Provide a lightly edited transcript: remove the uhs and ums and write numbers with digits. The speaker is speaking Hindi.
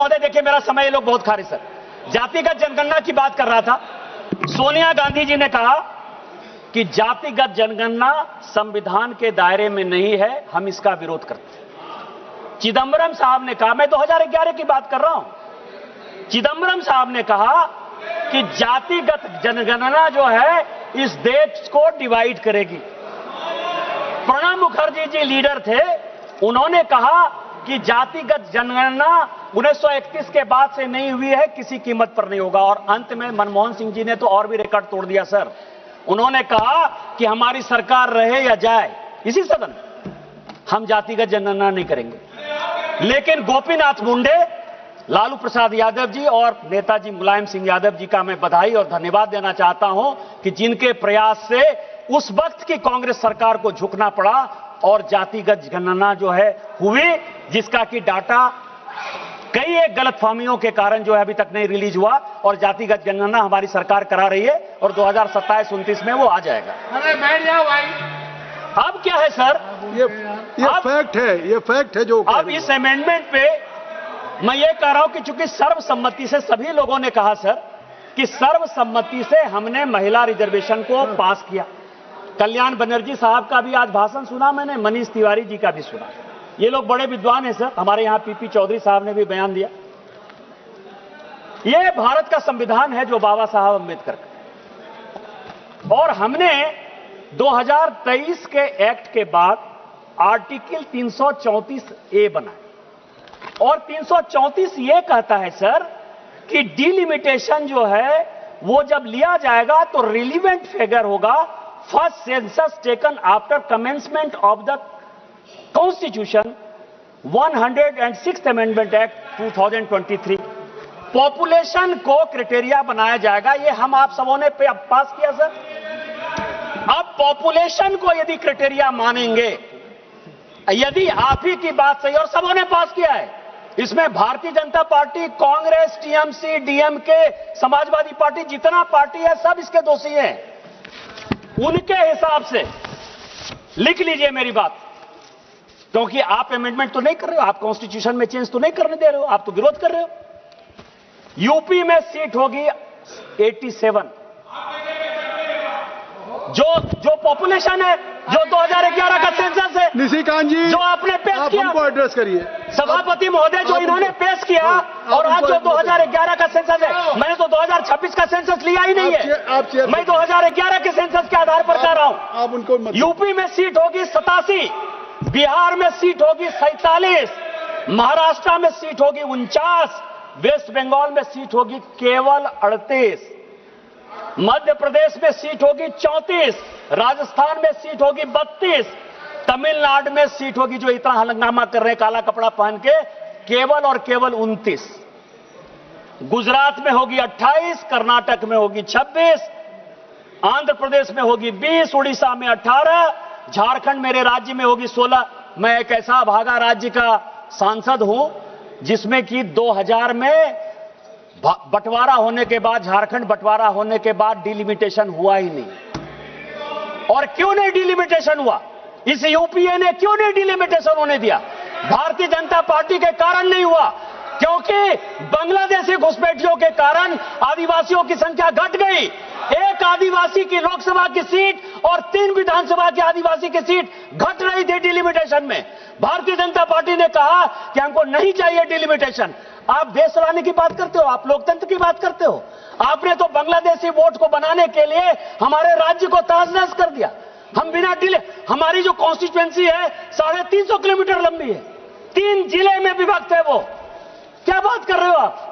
महोदय देखिए, मेरा समय ये लोग बहुत खा रहे सर। जातिगत जनगणना की बात कर रहा था। सोनिया गांधी जी ने कहा कि जातिगत जनगणना संविधान के दायरे में नहीं है, हम इसका विरोध करते हैं। चिदंबरम साहब ने कहा, मैं 2011 की बात कर रहा हूं, चिदंबरम साहब ने कहा कि जातिगत जनगणना जो है इस देश को डिवाइड करेगी। प्रणब मुखर्जी जी लीडर थे, उन्होंने कहा कि जातिगत जनगणना 1931 के बाद से नहीं हुई है, किसी कीमत पर नहीं होगा। और अंत में मनमोहन सिंह जी ने तो और भी रिकॉर्ड तोड़ दिया सर। उन्होंने कहा कि हमारी सरकार रहे या जाए, इसी सदन हम जातिगत जनगणना नहीं करेंगे। लेकिन गोपीनाथ मुंडे, लालू प्रसाद यादव जी और नेताजी मुलायम सिंह यादव जी का मैं बधाई और धन्यवाद देना चाहता हूं कि जिनके प्रयास से उस वक्त की कांग्रेस सरकार को झुकना पड़ा और जातिगत जनगणना जो है हुई, जिसका कि डाटा कई एक गलतफहमियों के कारण जो है अभी तक नहीं रिलीज हुआ। और जातिगत जनगणना हमारी सरकार करा रही है और 2027-29 में वो आ जाएगा। अरे बैठ जाओ भाई। अब क्या है सर, ये फैक्ट है, ये फैक्ट है जो अब इस अमेंडमेंट पे मैं ये कह रहा हूं कि चूंकि सर्वसम्मति से सभी लोगों ने कहा सर कि सर्वसम्मति से हमने महिला रिजर्वेशन को पास किया। कल्याण बनर्जी साहब का भी आज भाषण सुना मैंने, मनीष तिवारी जी का भी सुना। ये लोग बड़े विद्वान हैं सर। हमारे यहां पीपी चौधरी साहब ने भी बयान दिया। ये भारत का संविधान है जो बाबा साहब अम्बेडकर का, और हमने 2023 के एक्ट के बाद आर्टिकल 334A बनाया। और 334 ये कहता है सर कि डिलिमिटेशन जो है वो जब लिया जाएगा तो रिलीवेंट फिगर होगा first census taken after commencement of the constitution 106th amendment act 2023। Population को क्राइटेरिया बनाया जाएगा। ये हम आप सबों ने पास किया सर। अब पॉपुलेशन को यदि क्राइटेरिया मानेंगे, यदि आप ही की बात सही, और सबों ने पास किया है, इसमें Bharatiya Janata party, Congress, TMC, DMK, Samajwadi party, जितना पार्टी है सब इसके दोषी हैं। उनके हिसाब से लिख लीजिए मेरी बात, क्योंकि आप अमेंडमेंट तो नहीं कर रहे हो, आप कॉन्स्टिट्यूशन में चेंज तो नहीं करने दे रहे हो, आप तो विरोध कर रहे हो। यूपी में सीट होगी 87, जो पॉपुलेशन है, जो 2011 का सेंसस है। निशिकांत जी, जो आपने पेश किया, हमको एड्रेस करिए सभापति महोदय, जो इन्होंने पेश किया, और आज जो 2011 का सेंसस है, मैंने तो 2026 का सेंसस लिया ही नहीं है। मैं 2011 के सेंसस के आधार पर कह रहा हूं। आप उनको यूपी में सीट होगी 87, बिहार में सीट होगी 47, महाराष्ट्र में सीट होगी 49, वेस्ट बंगाल में सीट होगी केवल 38, मध्य प्रदेश में सीट होगी 34, राजस्थान में सीट होगी 32, तमिलनाडु में सीट होगी, जो इतना हलंगामा कर रहे हैं काला कपड़ा पहन के, केवल और केवल 29, गुजरात में होगी 28, कर्नाटक में होगी 26, आंध्र प्रदेश में होगी 20, उड़ीसा में 18, झारखंड मेरे राज्य में होगी 16। मैं एक ऐसा भागा राज्य का सांसद हूं जिसमें कि 2000 में बंटवारा होने के बाद, झारखंड बंटवारा होने के बाद डिलिमिटेशन हुआ ही नहीं। और क्यों नहीं डिलिमिटेशन हुआ? इस यूपीए ने क्यों नहीं डिलिमिटेशन होने दिया? भारतीय जनता पार्टी के कारण नहीं हुआ, क्योंकि बांग्लादेशी घुसपैठियों के कारण आदिवासियों की संख्या घट गई। एक आदिवासी की लोकसभा की सीट और 3 विधानसभा की आदिवासी की सीट घट रही थी डिलिमिटेशन में। भारतीय जनता पार्टी ने कहा कि हमको नहीं चाहिए डिलिमिटेशन। आप देश चलाने की बात करते हो, आप लोकतंत्र की बात करते हो। आपने तो बांग्लादेशी वोट को बनाने के लिए हमारे राज्य को तहस-नहस कर दिया। हम बिना हमारी जो कॉन्स्टिट्यूएंसी है 350 किलोमीटर लंबी है, 3 जिले में विभक्त है। वो क्या बात कर रहे हो आप?